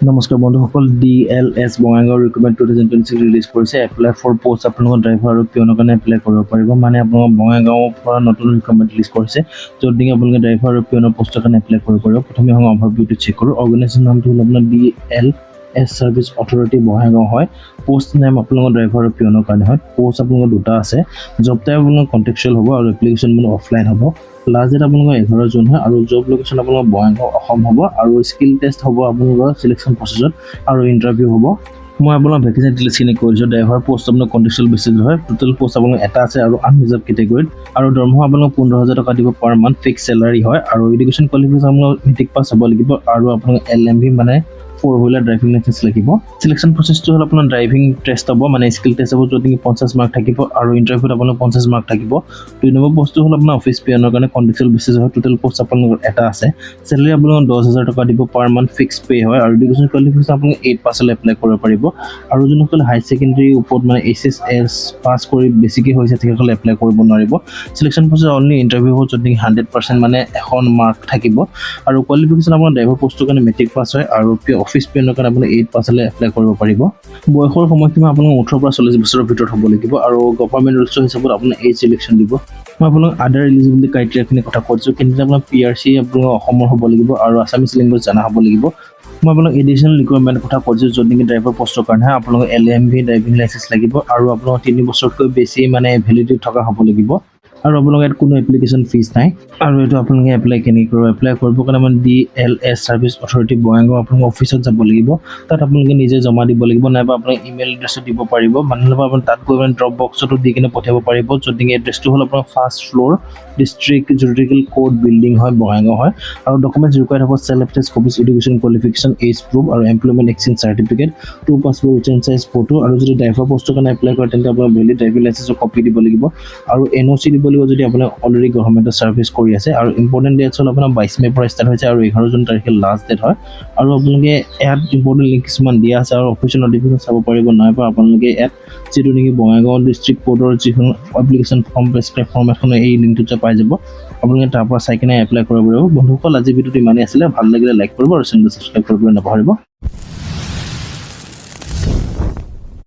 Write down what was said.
নমস্কাৰ বন্ধুসকল, DLS Bongaigaon recruitment 2026 release কৰিছে। এপ্লাই ফৰ পোষ্ট আপোনালোকৰ ড্ৰাইভাৰ আৰু পিয়নৰ কাৰণে এপ্লাই কৰিব পাৰিব। মানে আপোনালোকৰ বঙাইগাঁৱৰ পৰা নতুন ৰিক্ৰুটমেণ্ট ৰিলিজ কৰিছে, য'ত নেকি আপোনালোকে ড্ৰাইভাৰ আৰু পিয়নৰ পোষ্টৰ কাৰণে এপ্লাই কৰিব পাৰিব। প্ৰথমে মই অভাৰভিউটো চেক কৰোঁ। অৰ্গেনাইজেশ্যন নামটো হ'ল আপোনাৰ DLS ছাৰ্ভিচ অথৰিটি বঙাইগাঁও হয়। পোষ্ট নেম আপোনালোকৰ ড্ৰাইভাৰ আৰু পিয়নৰ কাৰণে হয়। পোষ্ট আপোনালোকৰ দুটা আছে। জব টাইপ আপোনালোকৰ কণ্টেক্সুৱেল হ'ব আৰু এপ্লিকেশ্যন অফলাইন হ'ব। লাষ্ট ডেট আপোনালোকৰ 11 জুন হয় আৰু জব লোকেশ্যন আপোনালোকৰ বঙাইগাঁও অসম হ'ব আৰু স্কিল টেষ্ট হ'ব আপোনালোকৰ চিলেকশ্যন প্ৰচেছত আৰু ইণ্টাৰভিউ হ'ব। মই আপোনাক ভেকেঞ্চি ডিটেইলছখিনি কৰিছোঁ। ড্ৰাইভাৰ পোষ্ট আপোনাৰ কণ্টেক্সুৱেল বেচিছ হয়। টোটেল পোষ্ট আপোনালোকৰ এটা আছে আৰু আনৰিজাৰ্ভ কেটেগৰীত, আৰু দৰমহা আপোনালোকক 15,000 টকা দিব পাৰ মান্থ, ফিক্স চেলাৰী হয়। আৰু এডুকেশ্যন কোৱালিফিকেশ্যন আপোনালোকৰ মেট্ৰিক পাছ হ'ব লাগিব আৰু আপোনালোকৰ LMV মানে 4 হুইলাৰ ড্ৰাইভিং লাইচেঞ্চ লাগিব। চিলেকশ্যন প্ৰচেছটো হ'ল আপোনাৰ ড্ৰাইভিং টেষ্ট হ'ব, মানে স্কিল টেষ্ট হ'ব, য'ত নেকি 50 মাৰ্ক থাকিব আৰু ইণ্টাৰভিউত আপোনাৰ 50 মাৰ্ক থাকিব। 2 নম্বৰ পোষ্টটো হ'ল আপোনাৰ অফিচ পিয়নৰ কাৰণে কণ্টেক্সুৱেল বেচিছ হয়। টোটেল পোষ্ট আপোনালোকৰ এটা আছে। চেলাৰী আপোনালোকক 10,000 টকা দিব পাৰ মান্থ, ফিক্স পে হয়। আৰু এডুকেশ্যন কোৱালিফিকেশ্যন আপোনালোকে 8 পাছলৈ এপ্লাই কৰিব পাৰিব। আৰু যোনসকলে হাই ছেকেণ্ডেৰীৰ ওপৰত মানে HSS পাছ কৰি বেছিকৈ হৈছে তেখেতসকলে এপ্লাই কৰিব নোৱাৰিব। চিলেকশ্যন প্ৰচেছ অনলি ইণ্টাৰভিউ হ'ব, য'ত নেকি 100% মানে 100 মাৰ্ক থাকিব। আৰু কোৱালিফিকেশ্যন আপোনাৰ ড্ৰাইভাৰ পোষ্টটোৰ কাৰণে মেট্ৰিক পাছ হয় আৰু অফিচ পিয়নৰ কাৰণে আপুনি 8 পাছলৈ এপ্লাই কৰিব পাৰিব। বয়সৰ সময়সীমা আপোনালোকৰ 18 পৰা 40 বছৰৰ ভিতৰত হ'ব লাগিব আৰু গভৰ্ণমেণ্ট ৰুলছৰ হিচাপত আপোনাৰ এজ চিলেকশ্যন দিব। মই আপোনাক আদাৰ এলিজিবিলিটি ক্ৰাইটেৰিয়াখিনি কথা কৈছোঁ, কিন্তু আপোনাৰ PRC আপোনালোকৰ অসমৰ হ'ব লাগিব আৰু আছামিছ লেংগুৱেজ জনা হ'ব লাগিব। মই আপোনাক এডিশ্যনেল ৰিকুৱাৰমেণ্ট কথা কৈছোঁ, য'ত নেকি ড্ৰাইভাৰ পোষ্টৰ কাৰণে আপোনালোকৰ LMV ড্ৰাইভিং লাইচেঞ্চ লাগিব আৰু আপোনালোকৰ 3 বছৰতকৈ বেছি মানে ভেলিডিটি থকা হ'ব লাগিব। আৰু আপোনালোকৰ ইয়াত কোনো এপ্লিকেশ্যন ফিজ নাই। আৰু এইটো আপোনালোকে এপ্লাই কেনেকৈ কৰিব? এপ্লাই কৰিবৰ কাৰণে মানে DLS ছাৰ্ভিচ অথৰিটি বঙাইগাঁও আপোনালোকৰ অফিচত যাব লাগিব। তাত আপোনালোকে নিজে জমা দিব লাগিব, নাইবা আপোনাৰ ইমেইল এড্ৰেছো দিব পাৰিব। নহ'লে আপুনি তাত গৈ মানে ড্ৰপ বক্সতো দি কিনে পঠিয়াব পাৰিব, য'ত নেকি এড্ৰেছটো হ'ল আপোনাৰ 1st floor district judicial court building হয়, বঙাইগাঁও হয়। আৰু ডকুমেণ্টছ ৰিকুৱাৰ্ড হ'ব self test copies, education qualification, age proof আৰু employment exchange certificate, 2 passport return size photo. আৰু যদি ড্ৰাইভাৰ পোষ্টৰ কাৰণে এপ্লাই কৰে তেন্তে আপোনাৰ ভেলিড ড্ৰাইভিং লাইচেঞ্চৰ কপি দিব লাগিব আৰু NOC দিব লাগিব যদি আপোনাৰ অলৰেডি গভৰ্ণমেণ্টৰ ছাৰ্ভিচ কৰি আছে। আৰু ইম্পৰ্টেণ্ট ডেটছ হ'ল আপোনাৰ 22 মে'ৰ পৰা ষ্টাৰ্ট হৈছে আৰু 11 জুন তাৰিখে লাষ্ট ডেট হয়। আৰু আপোনালোকে ইয়াত ইম্পৰ্টেণ্ট লিংক কিছুমান দিয়া আছে আৰু অফিচিয়েল নটিফিকেশ্যন চাব পাৰিব, নাইবা আপোনালোকে ইয়াত যিটো নেকি বঙাইগাঁও ডিষ্ট্ৰিক্ট কোৰ্টৰ যিখন এপ্লিকেশ্যন ফৰ্ম প্ৰেছক্ৰাইব ফৰ্ম এখন এই লিংকটোতে পাই যাব। আপোনালোকে তাৰ পৰা চাই কিনে এপ্লাই কৰিব পাৰিব। বন্ধুসকল, আজি ভিডিঅ'টো ইমানেই আছিলে। ভাল লাগিলে লাইক কৰিব আৰু চেনেলটো ছাবস্ক্ৰাইব কৰিবলৈ নাপাহৰিব।